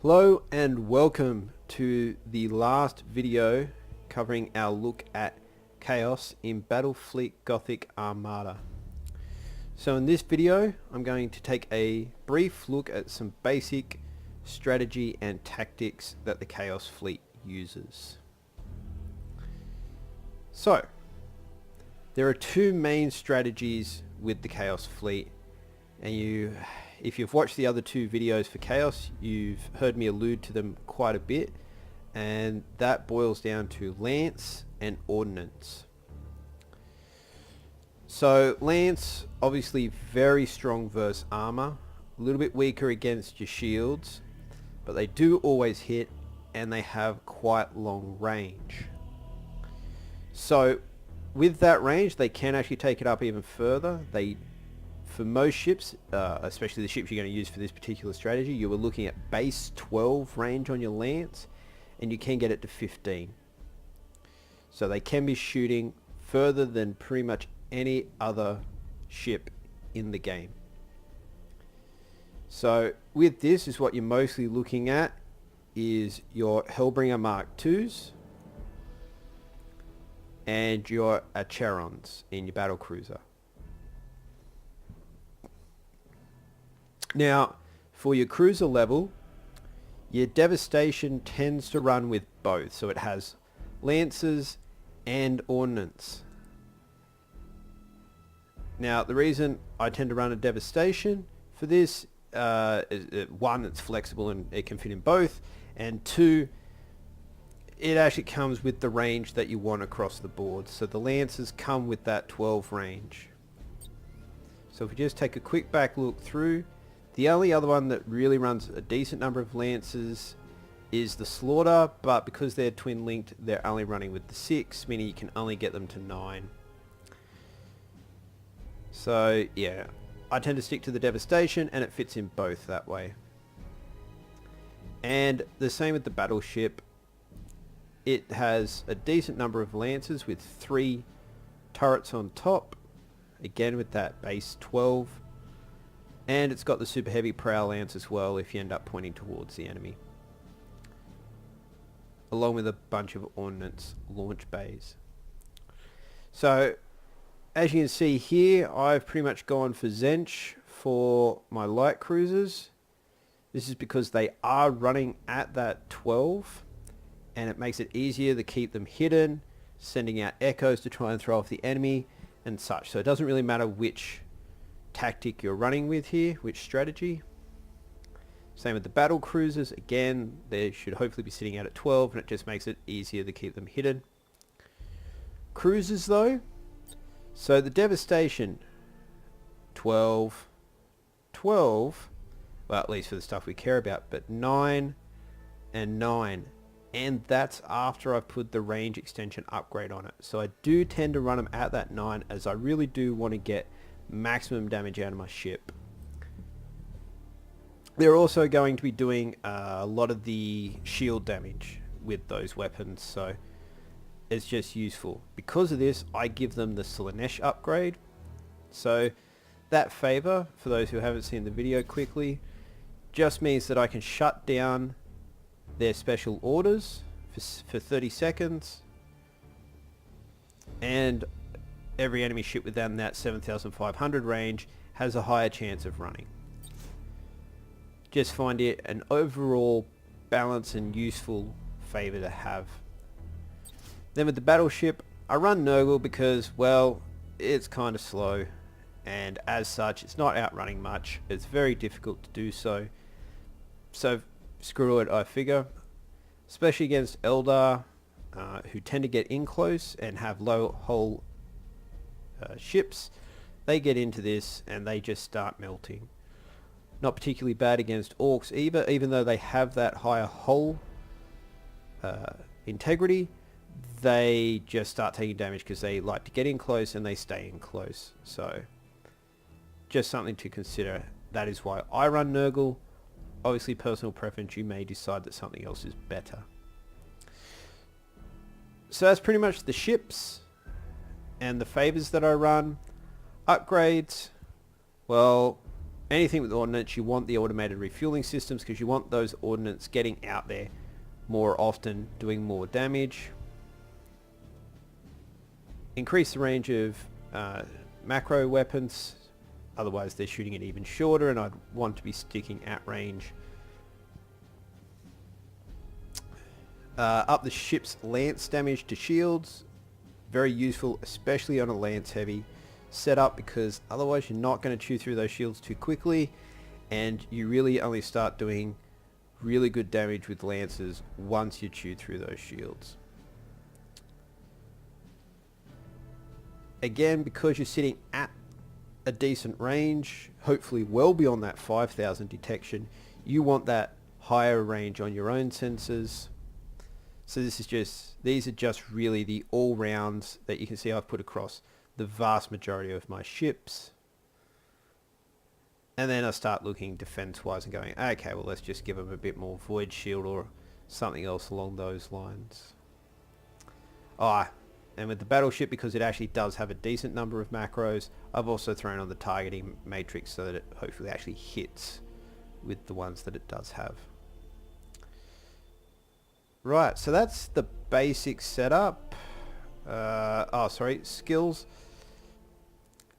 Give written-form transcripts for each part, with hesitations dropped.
Hello and welcome to the last video covering our look at Chaos in Battlefleet Gothic Armada. So in this video I'm going to take a brief look at some basic strategy and tactics that the Chaos fleet uses. So there are two main strategies with the Chaos fleet, and if you've watched the other two videos for Chaos, you've heard me allude to them quite a bit, and that boils down to Lance and Ordnance. So Lance, obviously very strong versus armor, a little bit weaker against your shields, but they do always hit and they have quite long range. So with that range, they can actually take it up even further. For most ships, especially the ships you're going to use for this particular strategy, you were looking at base 12 range on your Lance, and you can get it to 15. So they can be shooting further than pretty much any other ship in the game. So with this is what you're mostly looking at is your Hellbringer Mark IIs and your Acherons in your battle cruiser. Now, for your cruiser level, your Devastation tends to run with both. So it has Lancers and Ordnance. Now, the reason I tend to run a Devastation for this is one, it's flexible and it can fit in both, and two, it actually comes with the range that you want across the board. So the Lancers come with that 12 range. So if we just take a quick back look through, the only other one that really runs a decent number of Lancers is the Slaughter, but because they're twin linked, they're only running with the 6, meaning you can only get them to 9. So yeah, I tend to stick to the Devastation, and it fits in both that way. And the same with the Battleship. It has a decent number of Lancers with 3 turrets on top, again with that base 12. And it's got the super heavy prow lance as well if you end up pointing towards the enemy, along with a bunch of ordnance launch bays. So as you can see here, I've pretty much gone for Zench for my light cruisers. This is because they are running at that 12, and it makes it easier to keep them hidden, sending out echoes to try and throw off the enemy and such. So it doesn't really matter which tactic you're running with here, which strategy. Same with the battle cruisers. Again, they should hopefully be sitting out at 12, and it just makes it easier to keep them hidden. Cruisers though, so the Devastation 12, well, at least for the stuff we care about, but 9 and 9, and that's after I've put the range extension upgrade on it. So I do tend to run them at that 9, as I really do want to get maximum damage out of my ship. They're also going to be doing a lot of the shield damage with those weapons, so it's just useful. Because of this, I give them the Slanesh upgrade. So that favor, for those who haven't seen the video quickly, just means that I can shut down their special orders for 30 seconds, and every enemy ship within that 7,500 range has a higher chance of running. Just find it an overall balanced and useful favor to have. Then with the Battleship, I run Nurgle because, well, it's kind of slow, and as such it's not outrunning much. It's very difficult to do so. So screw it, I figure. Especially against Eldar, who tend to get in close and have low hull ships, they get into this and they just start melting. Not particularly bad against Orcs either, even though they have that higher hull integrity. They just start taking damage because they like to get in close and they stay in close. So just something to consider. That is why I run Nurgle. Obviously personal preference, you may decide that something else is better. So that's pretty much the ships and the favors that I run. Upgrades, well, anything with ordnance, you want the automated refueling systems because you want those ordnance getting out there more often, doing more damage. Increase the range of macro weapons, otherwise they're shooting it even shorter, and I'd want to be sticking at range. Up the ship's lance damage to shields, very useful, especially on a lance heavy setup, because otherwise you're not going to chew through those shields too quickly, and you really only start doing really good damage with lances once you chew through those shields. Again, because you're sitting at a decent range, hopefully well beyond that 5,000 detection, you want that higher range on your own sensors. So these are just really the all-rounds that you can see I've put across the vast majority of my ships. And then I start looking defense-wise and going, okay, well, let's just give them a bit more void shield or something else along those lines. And with the battleship, because it actually does have a decent number of macros, I've also thrown on the targeting matrix so that it hopefully actually hits with the ones that it does have. Right, so that's the basic setup. Skills.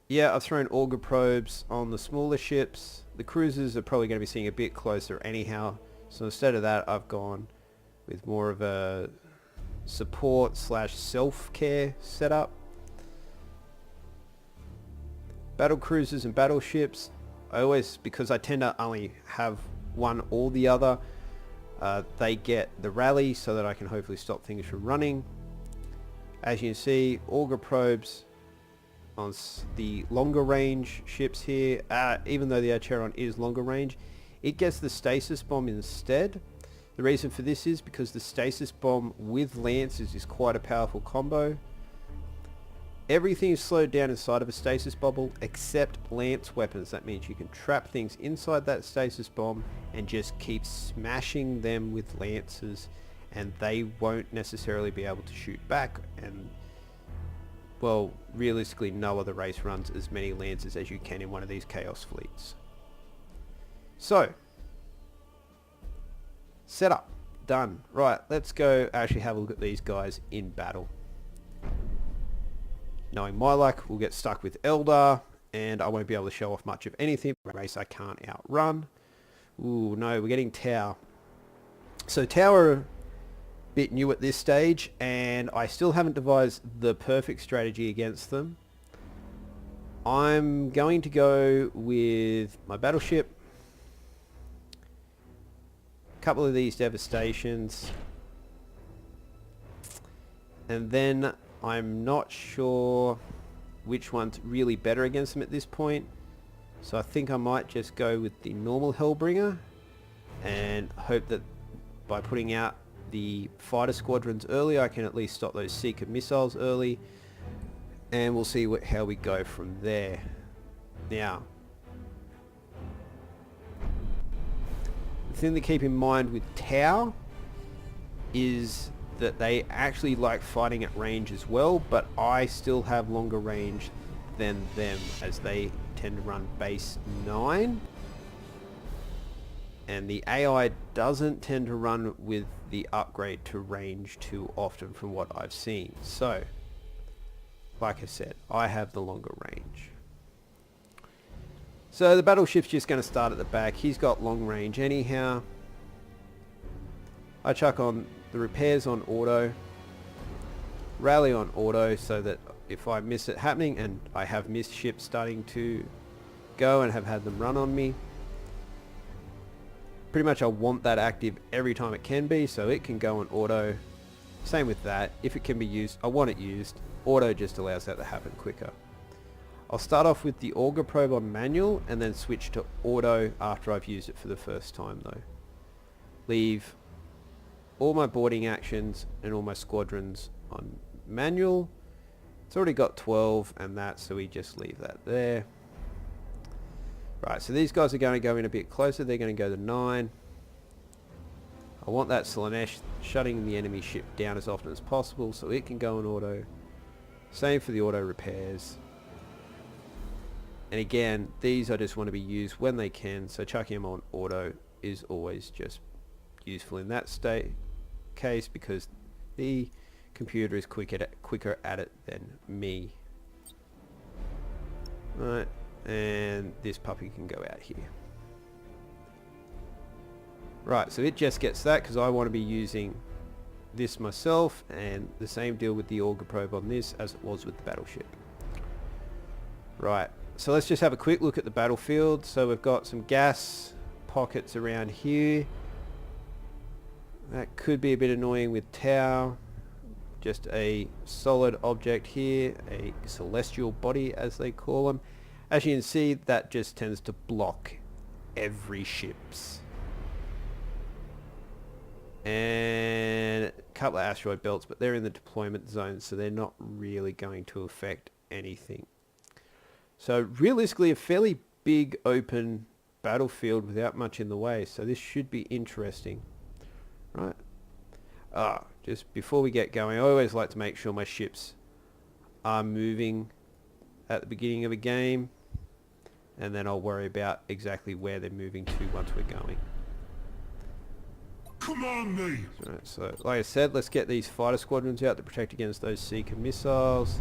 Yeah, I've thrown auger probes on the smaller ships. The cruisers are probably going to be seeing a bit closer anyhow. So instead of that, I've gone with more of a support / self-care setup. Battle cruisers and battleships, because I tend to only have one or the other, they get the rally so that I can hopefully stop things from running. As you can see, auger probes on the longer range ships here, even though the Acheron is longer range, it gets the stasis bomb instead. The reason for this is because the stasis bomb with lances is quite a powerful combo. Everything is slowed down inside of a stasis bubble except lance weapons. That means you can trap things inside that stasis bomb and just keep smashing them with lances, and they won't necessarily be able to shoot back. And well, realistically, no other race runs as many lances as you can in one of these Chaos fleets. So, setup done. Right, let's go actually have a look at these guys in battle. Knowing my luck, we'll get stuck with Eldar, and I won't be able to show off much of anything. A race I can't outrun. Ooh, no, we're getting Tau. So Tau are a bit new at this stage, and I still haven't devised the perfect strategy against them. I'm going to go with my battleship, a couple of these devastations, and then I'm not sure which one's really better against them at this point, so I think I might just go with the normal Hellbringer and hope that by putting out the fighter squadrons early I can at least stop those Seeker missiles early, and we'll see how we go from there. Now, the thing to keep in mind with Tau is that they actually like fighting at range as well, but I still have longer range than them as they tend to run base 9, and the AI doesn't tend to run with the upgrade to range too often from what I've seen. So like I said, I have the longer range. So the battleship's just going to start at the back. He's got long range anyhow. I chuck on the repairs on auto, rally on auto, so that if I miss it happening, and I have missed ships starting to go and have had them run on me, pretty much I want that active every time it can be, so it can go on auto. Same with that. If it can be used, I want it used. Auto just allows that to happen quicker. I'll start off with the auger probe on manual and then switch to auto after I've used it for the first time though. Leave all my boarding actions and all my squadrons on manual. It's already got 12 and that, so we just leave that there. Right, so these guys are going to go in a bit closer. They're going to go to 9. I want that Slanesh shutting the enemy ship down as often as possible so it can go in auto. Same for the auto repairs. And again, these I just want to be used when they can, so chucking them on auto is always just useful in that case, because the computer is quicker at it than me. Right, and this puppy can go out here. Right, so it just gets that because I want to be using this myself, and the same deal with the auger probe on this as it was with the battleship. Right, so let's just have a quick look at the battlefield. So we've got some gas pockets around here. That could be a bit annoying with Tau. Just a solid object here, a celestial body as they call them. As you can see, that just tends to block every ship's. And a couple of asteroid belts, but they're in the deployment zone, so they're not really going to affect anything. So realistically, a fairly big open battlefield without much in the way, so this should be interesting. Right. Just before we get going, I always like to make sure my ships are moving at the beginning of a game, and then I'll worry about exactly where they're moving to once we're going. Command me! Right, so like I said, let's get these fighter squadrons out to protect against those Seeker missiles.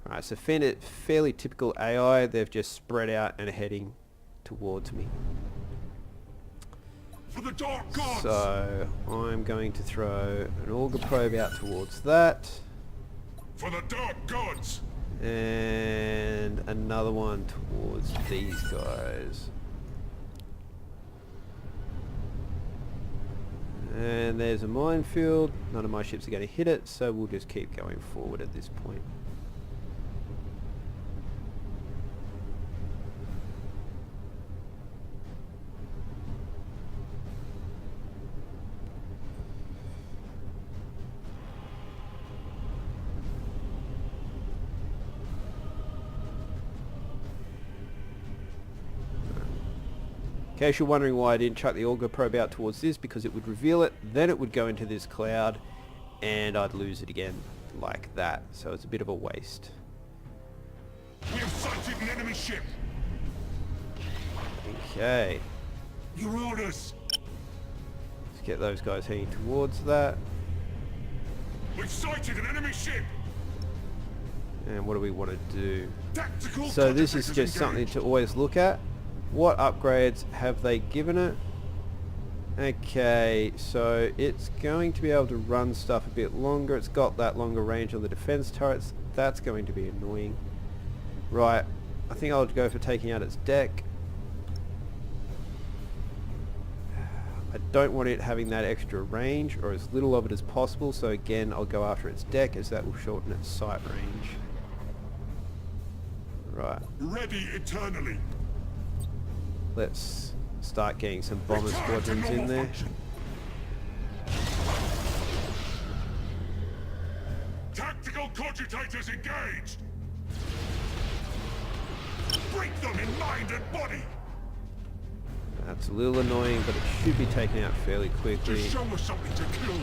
Alright, so fairly typical AI, they've just spread out and are heading towards me. For the dark gods! So I'm going to throw an auger probe out towards that. For the dark gods! And another one towards these guys. And there's a minefield. None of my ships are going to hit it, so we'll just keep going forward at this point. In case you're wondering why I didn't chuck the auger probe out towards this, because it would reveal it, then it would go into this cloud, and I'd lose it again like that. So it's a bit of a waste. We have sighted an enemy ship! Okay. Your orders! Let's get those guys heading towards that. We've sighted an enemy ship! And what do we want to do? Tactical So this is countermeasures just something engaged. to always look at. What upgrades have they given it? Okay, so it's going to be able to run stuff a bit longer. It's got that longer range on the defense turrets. That's going to be annoying. Right, I think I'll go for taking out its deck. I don't want it having that extra range, or as little of it as possible, so again I'll go after its deck, as that will shorten its sight range. Right. Ready eternally! Let's start getting some bomber Return to squadrons in normal there. function. Tactical cogitators engaged! Break them in mind and body! That's a little annoying, but it should be taken out fairly quickly. Just show us something to kill!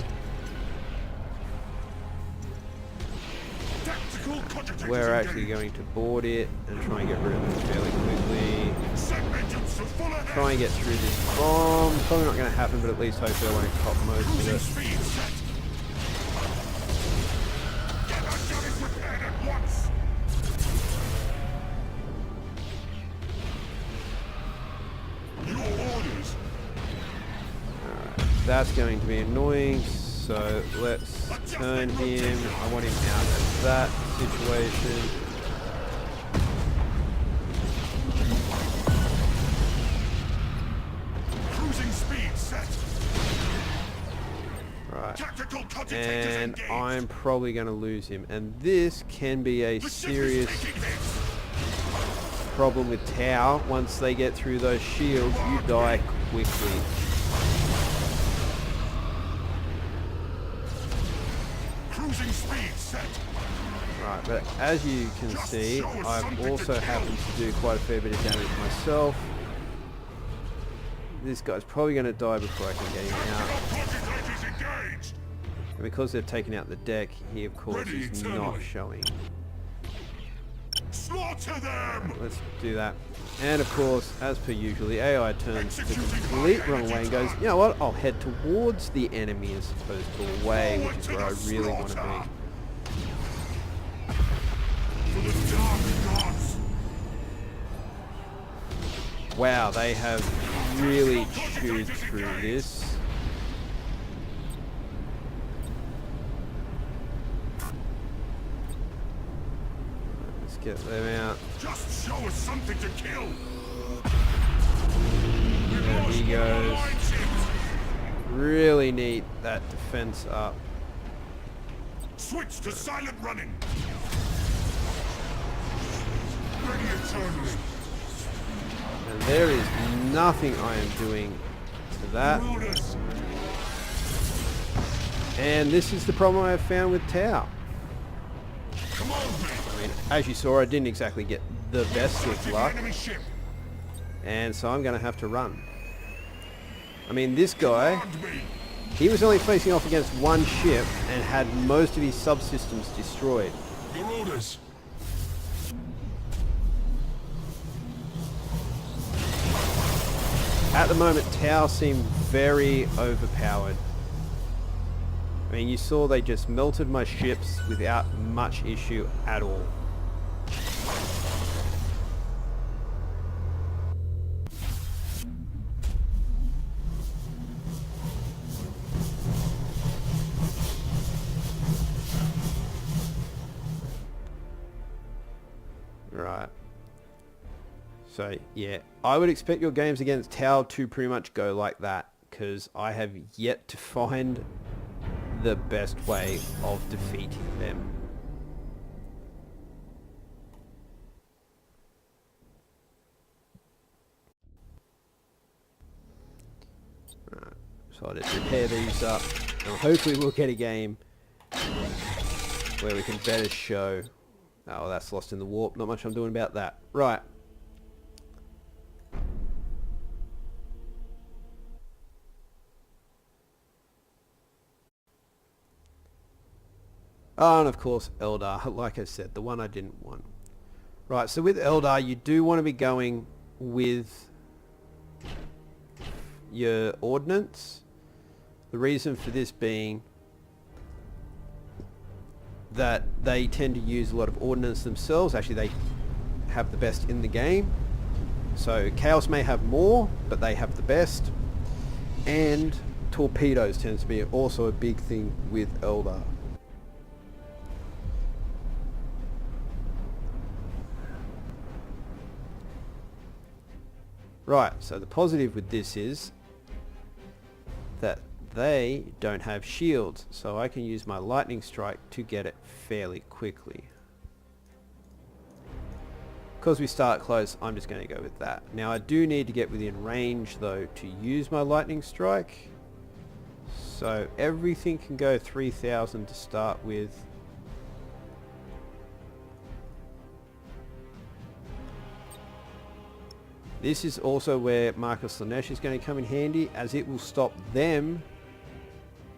Tactical cogitators We're actually engaged. going to board it and try and get rid of it fairly quickly. Send engines to full ahead! Try and get through this bomb. Probably not going to happen, but at least hopefully I won't cop most Cruising of speed set! Get our guns prepared at once! Your orders! it. That's going to be annoying, so let's turn him. I want him out of that situation. Cruising speed set! Right. Tactical cogitators And engaged! I'm probably going to lose him. And this can be a The ship is serious taking hits! problem with Tau. Once they get through those shields, you die quickly. Cruising speed set! Right, but as you can see, I've also happened to do quite a fair bit of damage myself. This guy's probably going to die before I can get him out. Cogitators engaged! And because they've taken out the deck, he of course Ready is eternally. not showing. Slaughter them! Let's do that. And of course, as per usual, the AI turns the complete wrong way and goes, you know what, I'll head towards the enemy as opposed to away, which is where I really want to be. For the dark gods! Wow, they have really chewed through this. Let's get them out. Just show us something to kill! There he goes. Really neat that defense up. Switch to silent running! Ready eternally! And there is nothing I am doing to that. Rulers! And this is the problem I have found with Tau. Come on, man! I mean, as you saw, I didn't exactly get the best of luck. Enemy ship! And so I'm going to have to run. I mean, this guy, Command me! he was only facing off against one ship and had most of his subsystems destroyed. Your orders! At the moment, Tau seemed very overpowered. I mean, you saw they just melted my ships without much issue at all. Right. So, yeah, I would expect your games against Tau to pretty much go like that, because I have yet to find the best way of defeating them. Right, so I'll just repair these up, and hopefully we'll get a game where we can better show... Oh, that's lost in the warp. Not much I'm doing about that. Right. Oh, and of course, Eldar. Like I said, the one I didn't want. Right, so with Eldar, you do want to be going with your ordnance. The reason for this being that they tend to use a lot of ordnance themselves. Actually, they have the best in the game. So Chaos may have more, but they have the best. And torpedoes tends to be also a big thing with Eldar. Right, so the positive with this is that they don't have shields, so I can use my lightning strike to get it fairly quickly. Because we start close, I'm just going to go with that. Now I do need to get within range though to use my lightning strike. So everything can go 3,000 to start with. This is also where Marcus Lanesh is going to come in handy, as it will stop them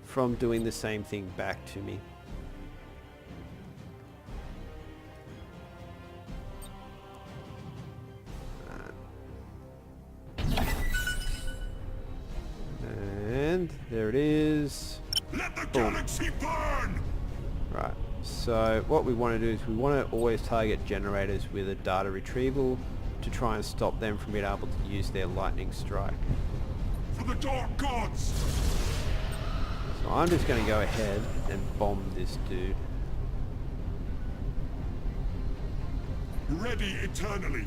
from doing the same thing back to me. And there it is. Let the Boom. galaxy burn! Right, so what we want to do is we want to always target generators with a data retrieval to try and stop them from being able to use their lightning strike. For the dark gods! So I'm just going to go ahead and bomb this dude. Ready eternally!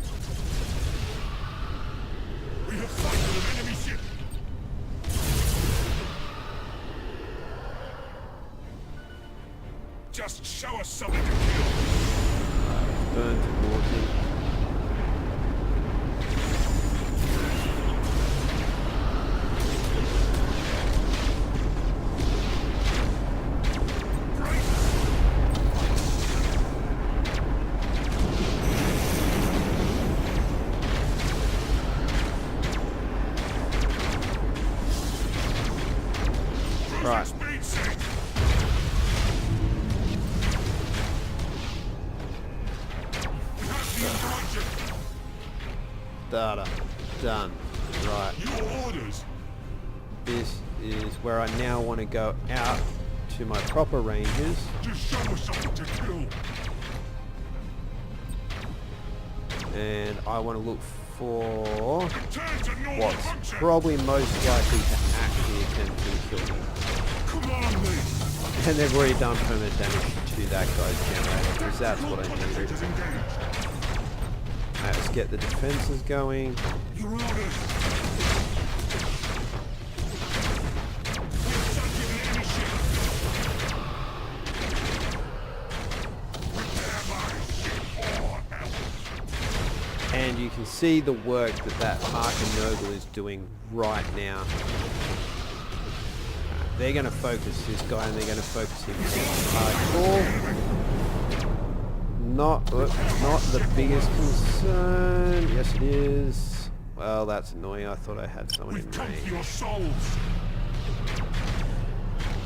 We have sighted an enemy ship! Just show us something to kill! Burn towards him. Right. Speed sink! We have starter. Done. Right. Your orders. This is where I now want to go out to my proper ranges. Just show us something to kill. And I want to look for Return to normal what's function. probably most likely to actually attempt to kill them. Come on, me. And they've already done permanent damage to that guy's generator, because that's what I needed. Is engaged. Let's get the defenses going. Your orders. We're sunken in enemy ship. Repair my ship or else. And you can see the work that Archinogle is doing right now. They're going to focus this guy, and they're going to focus him hardcore. Not the biggest concern. Yes, it is. Well, that's annoying. I thought I had someone in We've come for range. your souls.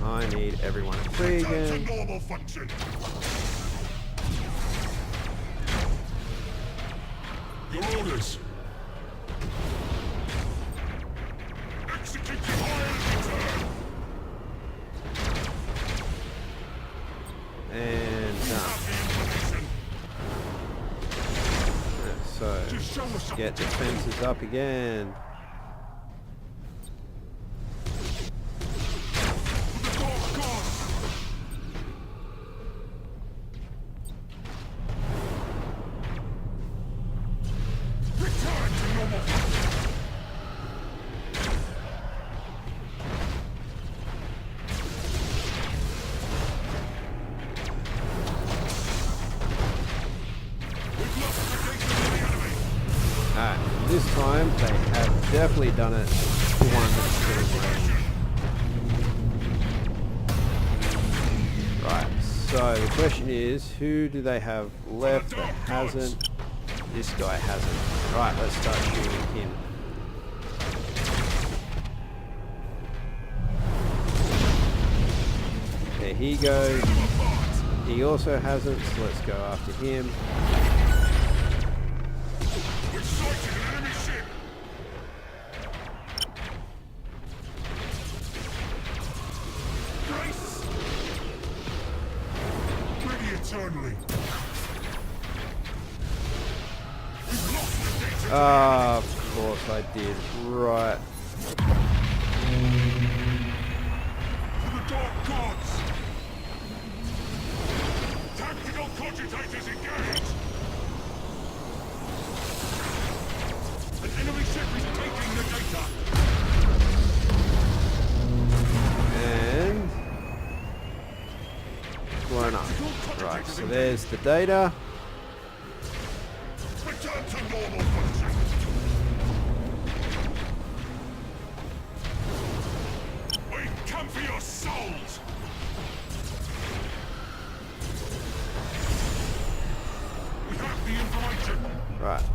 I need everyone free Return again. to normal function. Your orders. Execute your return. And done. So, Just show us something get to defenses up again. the dark gods. Return to normal function. We've lost the data to the enemy. Alright, this time they have definitely done it to one that's killing range. Right, so the question is, who do they have left that hasn't? This guy hasn't. Right, let's start shooting him. There he goes. He also hasn't, so let's go after him. We've sighted an enemy ship. Grace. Ready eternally. We've lost the data. Ah, of course I did. Right. To the dark gods. Tactical cogitators engaged. An enemy ship is taking the data. And blown up. Right, so there's the data. Return to normal function. We come for your souls. We have the information. Right.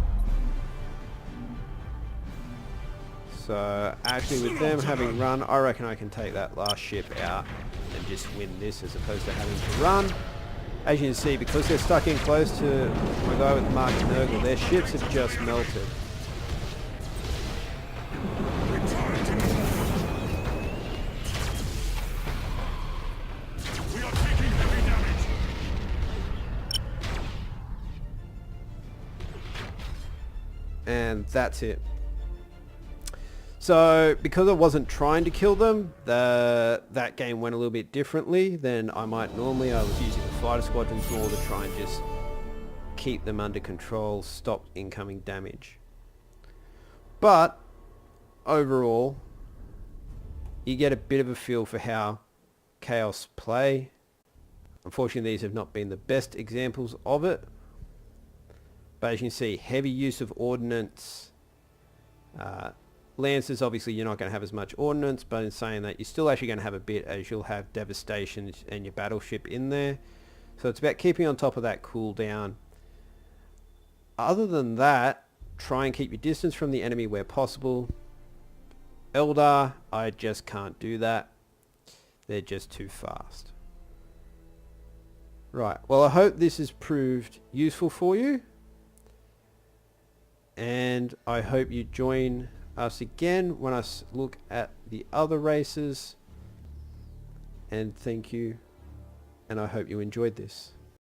So actually with them having run, I reckon I can take that last ship out and just win this as opposed to having to run. As you can see, because they're stuck in close to my guy with Mark and Nurgle, their ships have just melted. Return to normal function. We are taking heavy damage. And that's it. So because I wasn't trying to kill them, that game went a little bit differently than I might normally. I was using the fighter squadrons more to try and just keep them under control, stop incoming damage. But overall, you get a bit of a feel for how Chaos play. Unfortunately, these have not been the best examples of it. But as you can see, heavy use of ordnance. Lancers, obviously you're not going to have as much ordnance, but in saying that, you're still actually going to have a bit, as you'll have devastation and your battleship in there. So it's about keeping on top of that cooldown. Other than that, try and keep your distance from the enemy where possible. Eldar, I just can't do that. They're just too fast. Right, well I hope this has proved useful for you. and I hope you join us again when I look at the other races, and thank you, and I hope you enjoyed this.